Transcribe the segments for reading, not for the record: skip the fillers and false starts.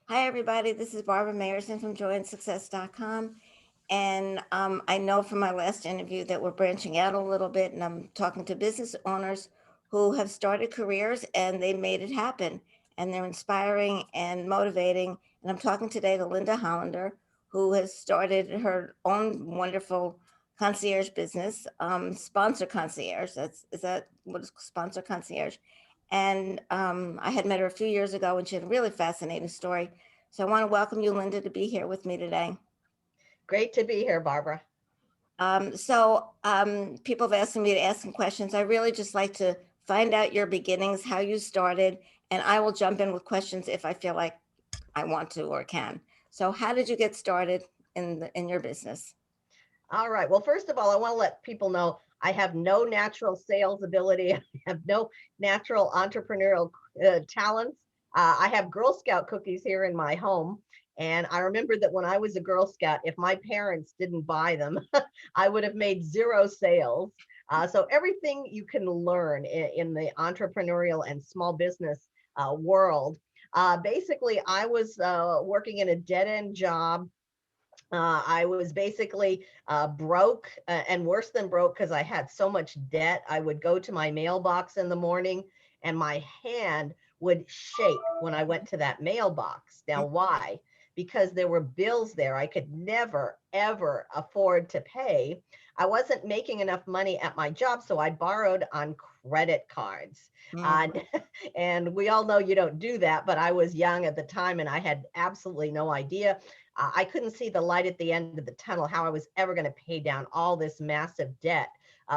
Hi, everybody. This is Barbara Mayerson from joyandsuccess.com. And I know from my last interview that we're branching out a little bit, and I'm talking to business owners who have started careers and they made it happen. And they're inspiring and motivating. And I'm talking today to Linda Hollander, who has started her own wonderful concierge business, sponsor concierge. Is that what is sponsor concierge? And I had met her a few years ago, and she had a really fascinating story. So I want to welcome you, Linda, to be here with me today. Great to be here, Barbara. People have asked me to ask some questions. I really just like to find out your beginnings, how you started, and I will jump in with questions if I feel like I want to or can. So, how did you get started in your business? All right. Well, first of all, I want to let people know I have no natural sales ability. I have no natural entrepreneurial talents. I have Girl Scout cookies here in my home. And I remember that when I was a Girl Scout, if my parents didn't buy them, I would have made zero sales. So everything you can learn in the entrepreneurial and small business world. Basically, I was working in a dead end job. I was basically broke and worse than broke because I had so much debt. I would go to my mailbox in the morning and my hand would shake when I went to that mailbox. Now, why? Because there were bills there I could never, ever afford to pay. I wasn't making enough money at my job, so I borrowed on credit cards. Mm-hmm. Uh, and we all know you don't do that, but I was young at the time and I had absolutely no idea. I couldn't see the light at the end of the tunnel, how I was ever going to pay down all this massive debt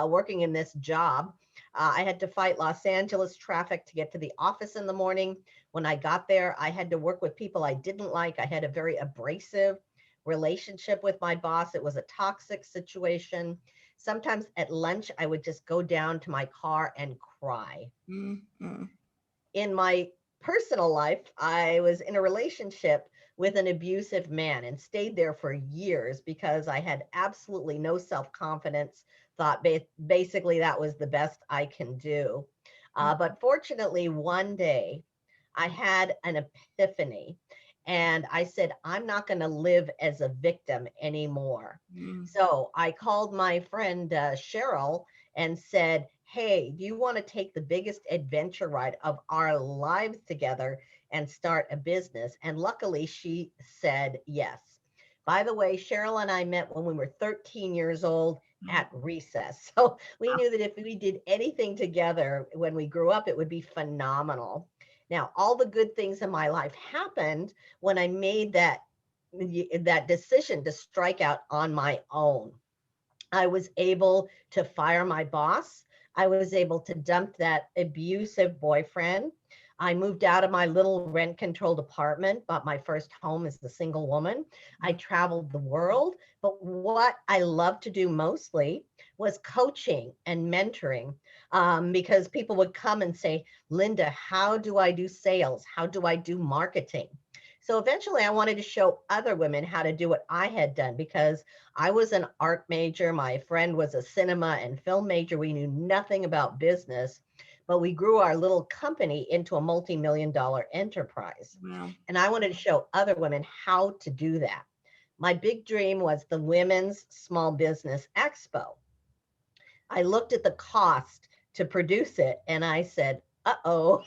working in this job. I had to fight Los Angeles traffic to get to the office in the morning. When I got there, I had to work with people I didn't like. I had a very abrasive relationship with my boss. It was a toxic situation. Sometimes at lunch, I would just go down to my car and cry. Mm-hmm. In my personal life, I was in a relationship with an abusive man and stayed there for years because I had absolutely no self confidence, thought basically that was the best I can do. But fortunately, one day I had an epiphany and I said, I'm not going to live as a victim anymore. So I called my friend Cheryl and said, hey, do you want to take the biggest adventure ride of our lives together and start a business? And luckily, she said yes. By the way, Cheryl and I met when we were 13 years old at recess. So we knew that if we did anything together when we grew up, it would be phenomenal. Now, all the good things in my life happened when I made that decision to strike out on my own. I was able to fire my boss. I was able to dump that abusive boyfriend. I moved out of my little rent controlled apartment, bought my first home as a single woman. I traveled the world. But what I love to do mostly was coaching and mentoring because people would come and say, Linda, how do I do sales? How do I do marketing? So eventually, I wanted to show other women how to do what I had done because I was an art major. My friend was a cinema and film major. We knew nothing about business, but we grew our little company into a multi-million dollar enterprise. Wow. And I wanted to show other women how to do that. My big dream was the Women's Small Business Expo. I looked at the cost to produce it and I said, uh-oh,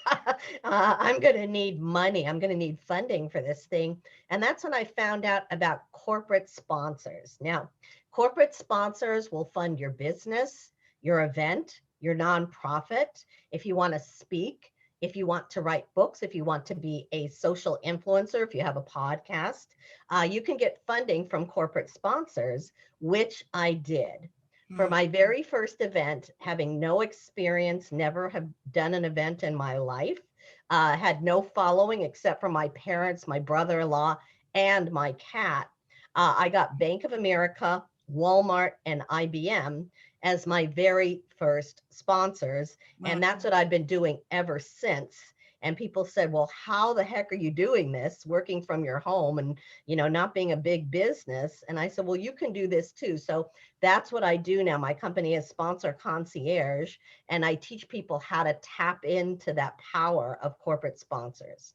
I'm going to need money. I'm going to need funding for this thing. And that's when I found out about corporate sponsors. Now, corporate sponsors will fund your business, your event, your nonprofit. If you want to speak, if you want to write books, if you want to be a social influencer, if you have a podcast, you can get funding from corporate sponsors, which I did. For Mm-hmm. my very first event, having no experience, never have done an event in my life, had no following except for my parents, my brother-in-law, and my cat. I got Bank of America, Walmart, and IBM as my very first sponsors. Wow. And that's what I've been doing ever since. And people said, well, how the heck are you doing this working from your home and, not being a big business? And I said, well, you can do this too. So that's what I do now. My company is Sponsor Concierge, and I teach people how to tap into that power of corporate sponsors.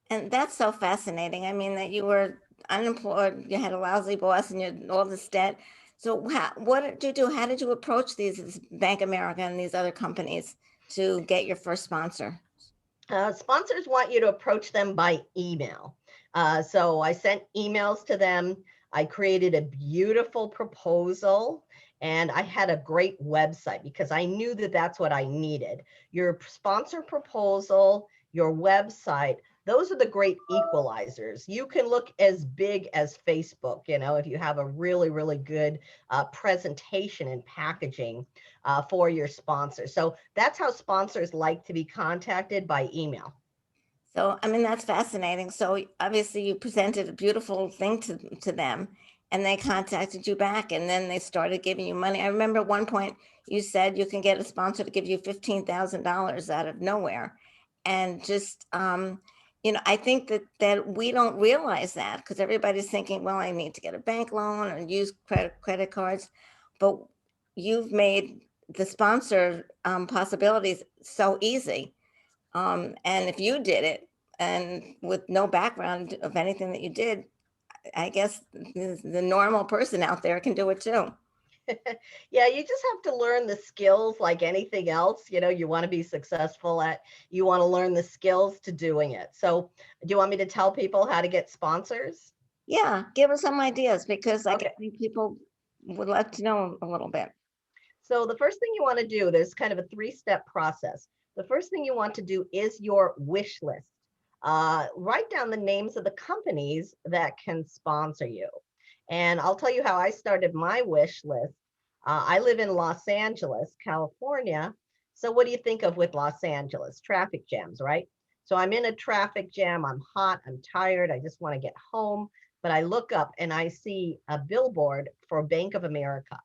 And that's so fascinating. I mean, that you were unemployed, you had a lousy boss, and you had all this debt. So, what did you do? How did you approach these Bank America and these other companies to get your first sponsor? Sponsors want you to approach them by email. So I sent emails to them. I created a beautiful proposal and I had a great website because I knew that that's what I needed. Your sponsor proposal, your website, those are the great equalizers. You can look as big as Facebook, if you have a really, really good presentation and packaging for your sponsor. So that's how sponsors like to be contacted by email. So, I mean, that's fascinating. So, obviously, you presented a beautiful thing to them, and they contacted you back, and then they started giving you money. I remember at one point you said you can get a sponsor to give you $15,000 out of nowhere, and just I think that we don't realize that because everybody's thinking, well, I need to get a bank loan and use credit cards, but you've made the sponsor possibilities so easy. And if you did it and with no background of anything that you did, I guess the normal person out there can do it too. Yeah, you just have to learn the skills like anything else, you want to be successful at, you want to learn the skills to doing it. So, do you want me to tell people how to get sponsors? Yeah, give us some ideas because I Okay. think people would love to know a little bit. So the first thing you want to do, there's kind of a three-step process. The first thing you want to do is your wish list. Write down the names of the companies that can sponsor you. And I'll tell you how I started my wish list. I live in Los Angeles, California. So what do you think of with Los Angeles? Traffic jams, right? So I'm in a traffic jam. I'm hot. I'm tired. I just want to get home. But I look up and I see a billboard for Bank of America.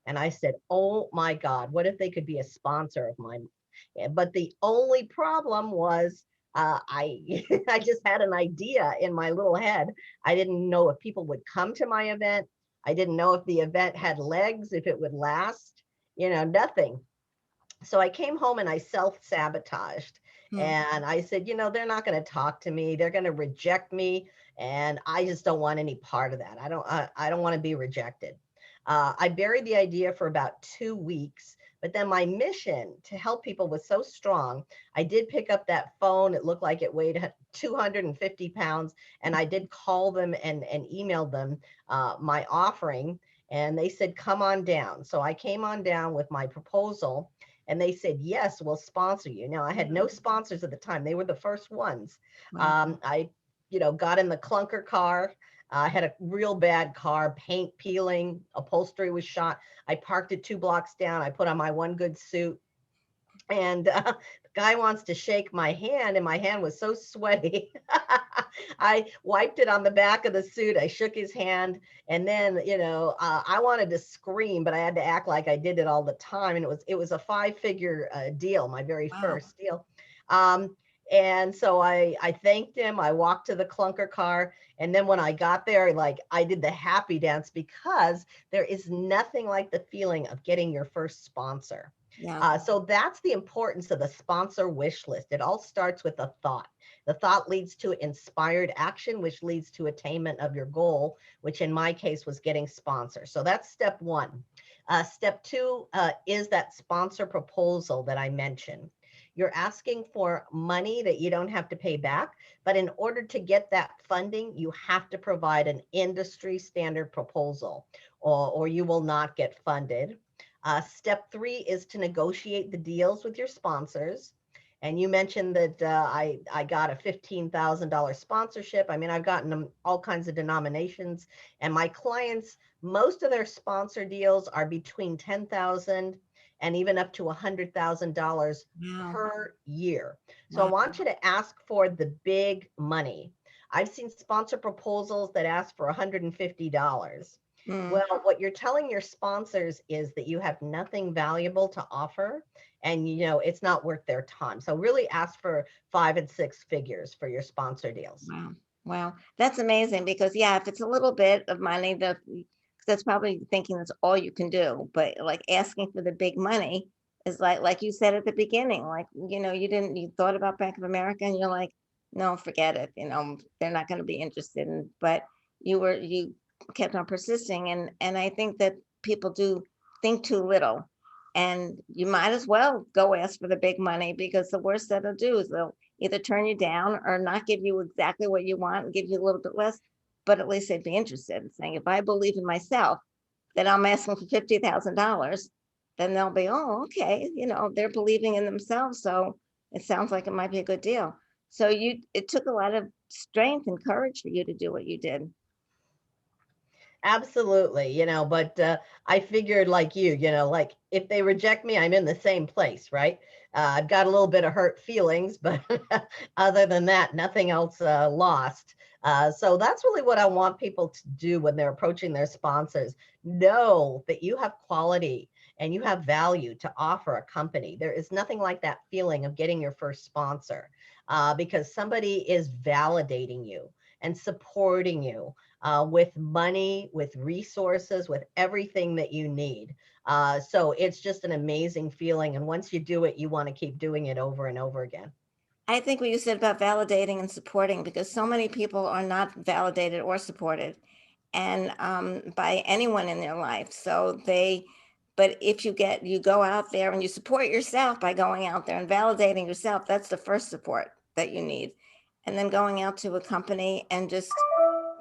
And I said, oh my God, what if they could be a sponsor of mine? But the only problem was I I just had an idea in my little head. I didn't know if people would come to my event. I didn't know if the event had legs, if it would last, nothing. So I came home and I self-sabotaged. Hmm. And I said, they're not going to talk to me. They're going to reject me. And I just don't want any part of that. I don't want to be rejected. I buried the idea for about 2 weeks, but then my mission to help people was so strong. I did pick up that phone. It looked like it weighed 250 pounds. And I did call them and email them my offering. And they said, come on down. So I came on down with my proposal and they said, yes, we'll sponsor you. Now, I had no sponsors at the time. They were the first ones. Wow. I, got in the clunker car. I had a real bad car, paint peeling, upholstery was shot. I parked it 2 blocks down. I put on my one good suit. And the guy wants to shake my hand, and my hand was so sweaty. I wiped it on the back of the suit. I shook his hand, and then I wanted to scream, but I had to act like I did it all the time. And it was a 5-figure deal, my very Wow. first deal. Um, and so I thanked him. I walked to the clunker car, and then when I got there, like I did the happy dance because there is nothing like the feeling of getting your first sponsor. Yeah. So that's the importance of the sponsor wish list. It all starts with a thought. The thought leads to inspired action, which leads to attainment of your goal, which in my case was getting sponsors. So that's step one. Step two is that sponsor proposal that I mentioned. You're asking for money that you don't have to pay back, but in order to get that funding, you have to provide an industry standard proposal, or you will not get funded. Step three is to negotiate the deals with your sponsors. And you mentioned that I got a $15,000 sponsorship. I mean, I've gotten them all kinds of denominations, and my clients, most of their sponsor deals are between 10,000 and even up to $100,000 Wow. per year. So I Wow. want you to ask for the big money. I've seen sponsor proposals that ask for $150. Mm. Well, what you're telling your sponsors is that you have nothing valuable to offer and it's not worth their time. So really ask for 5 and 6 figures for your sponsor deals. Wow. Wow. That's amazing because yeah, if it's a little bit of money, that's probably thinking that's all you can do. But like asking for the big money is like you said at the beginning, like you thought about Bank of America and you're like, no, forget it. They're not going to be interested in, but you kept on persisting. And I think that people do think too little, and you might as well go ask for the big money, because the worst that they'll do is they'll either turn you down or not give you exactly what you want and give you a little bit less, but at least they'd be interested in saying, if I believe in myself that I'm asking for $50,000, then they'll be, oh, okay, they're believing in themselves. So it sounds like it might be a good deal. So it took a lot of strength and courage for you to do what you did. Absolutely, but I figured like like if they reject me, I'm in the same place, right? I've got a little bit of hurt feelings, but other than that, nothing else lost. So that's really what I want people to do when they're approaching their sponsors. Know that you have quality and you have value to offer a company. There is nothing like that feeling of getting your first sponsor because somebody is validating you and supporting you with money, with resources, with everything that you need. So it's just an amazing feeling. And once you do it, you want to keep doing it over and over again. I think what you said about validating and supporting, because so many people are not validated or supported, and by anyone in their life. But if you go out there and you support yourself by going out there and validating yourself, that's the first support that you need. And then going out to a company and just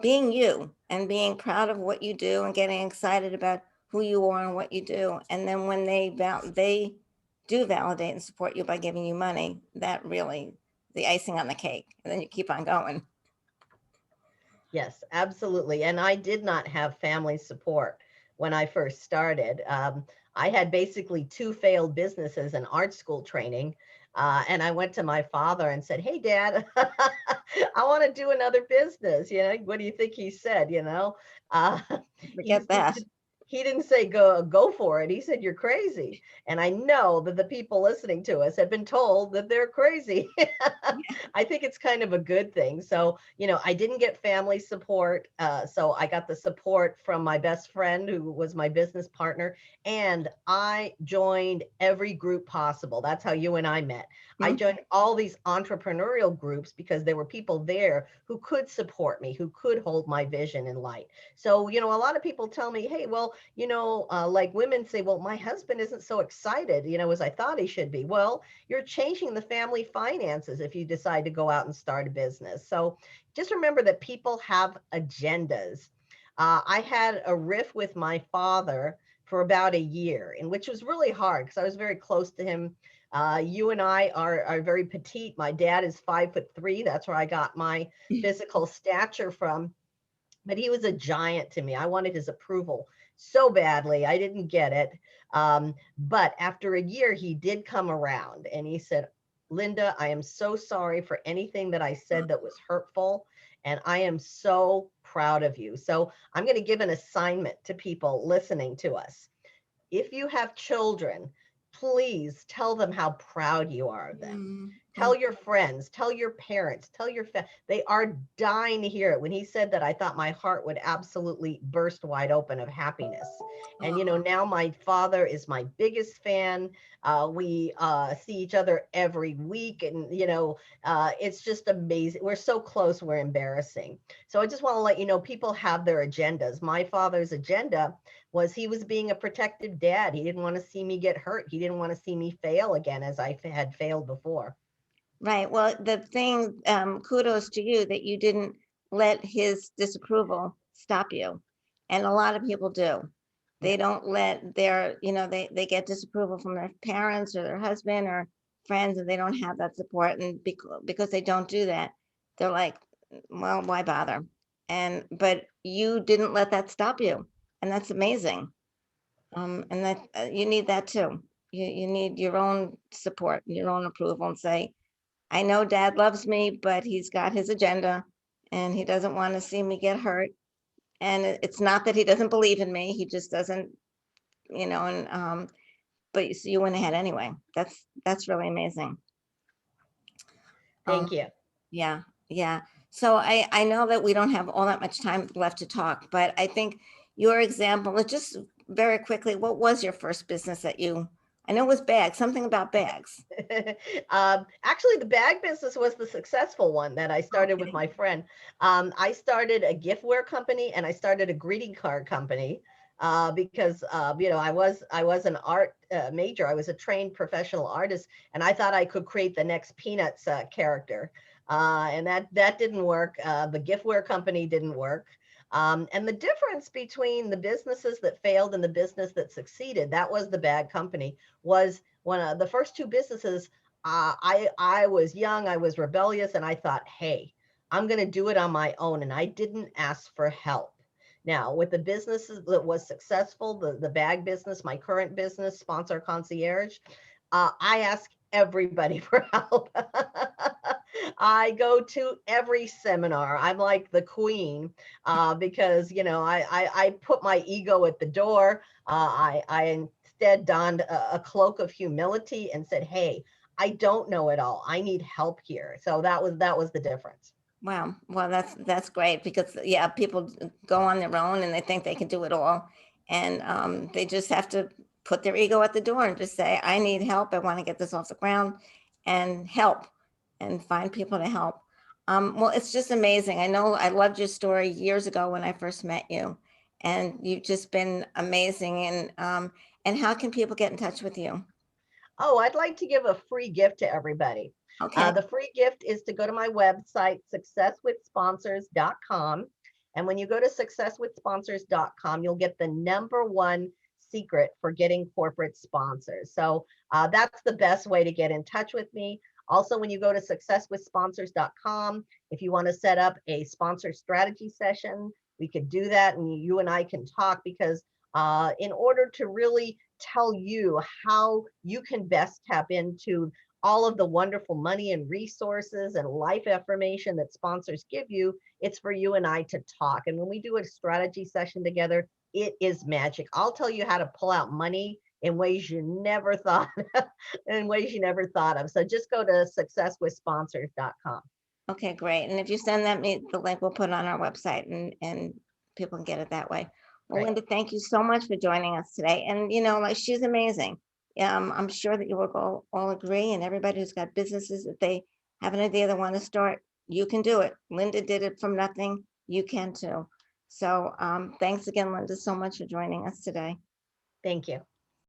being you and being proud of what you do and getting excited about who you are and what you do. And then when they do validate and support you by giving you money, that really the icing on the cake. And then you keep on going. Yes, absolutely. And I did not have family support when I first started. I had basically two failed businesses and art school training. And I went to my father and said, "Hey, Dad, I want to do another business." What do you think he said? Uh, he, Forget he, that. he didn't say go for it. He said, "You're crazy." And I know that the people listening to us have been told that they're crazy. I think it's kind of a good thing. So, I didn't get family support. So I got the support from my best friend who was my business partner. And I joined every group possible. That's how you and I met. I Mhm. joined all these entrepreneurial groups because there were people there who could support me, who could hold my vision in light. So, a lot of people tell me, hey, well, like women say, well, my husband isn't so excited, as I thought he should be. Well, you're changing the family finances if you decide to go out and start a business. So just remember that people have agendas. I had a riff with my father for about a year, and which was really hard because I was very close to him. You and I are very petite. My dad is 5'3". That's where I got my physical stature from. But he was a giant to me. I wanted his approval so badly. I didn't get it. But after a year, he did come around and he said, "Linda, I am so sorry for anything that I said that was hurtful. And I am so proud of you." So I'm going to give an assignment to people listening to us. If you have children, please tell them how proud you are of them. Mhm. Tell your friends, tell your parents, tell your they are dying to hear it. When he said that, I thought my heart would absolutely burst wide open of happiness. And Oh, now my father is my biggest fan. We see each other every week, and it's just amazing. We're so close, we're embarrassing. So I just want to let you know, people have their agendas. My father's agenda was he was being a protective dad. He didn't want to see me get hurt. He didn't want to see me fail again as I had failed before. right. Well, the thing, kudos to you that you didn't let his disapproval stop you. And a lot of people do. They Yes. don't let they get disapproval from their parents or their husband or friends, and they don't have that support. And because they don't do that, they're like, well, why bother? But you didn't let that stop you. And that's amazing. And that you need that too. You need your own support, your own approval, and say, I know dad loves me, but he's got his agenda and he doesn't want to see me get hurt. And it's not that he doesn't believe in me, he just doesn't, and but you went ahead anyway. That's really amazing. Um, Thank you. yeah, yeah. So I know that we don't have all that much time left to talk, but I think your example, just very quickly, what was your first business that you, I know it was bags, something about bags. Actually, the bag business was the successful one that I started with Okay. my friend. I started a giftware company and I started a greeting card company because I was an art major. I was a trained professional artist, and I thought I could create the next Peanuts character. And that didn't work. The giftware company didn't work. And the difference between the businesses that failed and the business that succeeded, that was the bag company, was one of the first two businesses. I was young, I was rebellious, and I thought, hey, I'm going to do it on my own, and I didn't ask for help. Now, with the businesses that was successful, the bag business, my current business, Sponsor Concierge, I ask everybody for help. I go to every seminar. I'm like the queen because I put my ego at the door. I instead donned a cloak of humility and said, "Hey, I don't know it all. I need help here." So that was the difference. Wow. Well, that's great because yeah, people go on their own and they think they can do it all, and they just have to put their ego at the door and just say, "I need help. I want to get this off the ground," and help, and find people to help. Well, it's just amazing. I know I loved your story years ago when I first met you, and you've just been amazing. And how can people get in touch with you? Oh, I'd like to give a free gift to everybody. Okay. The free gift is to go to my website, successwithsponsors.com. And when you go to successwithsponsors.com, you'll get the number one secret for getting corporate sponsors. So that's the best way to get in touch with me. Also, when you go to successwithsponsors.com, if you want to set up a sponsor strategy session, we could do that and you and I can talk because in order to really tell you how you can best tap into all of the wonderful money and resources and life affirmation that sponsors give you, it's for you and I to talk. And when we do a strategy session together, it is magic. I'll tell you how to pull out money in ways you never thought in ways you never thought of. So just go to successwithsponsors.com. Okay, great. And if you send that me the link, we'll put it on our website and people can get it that way. Well, Great. Linda, thank you so much for joining us today. And like she's amazing. I'm sure that you will all agree, and everybody who's got businesses, if they have an idea they want to start, you can do it. Linda did it from nothing. You can too. So thanks again, Linda, so much for joining us today. Thank you.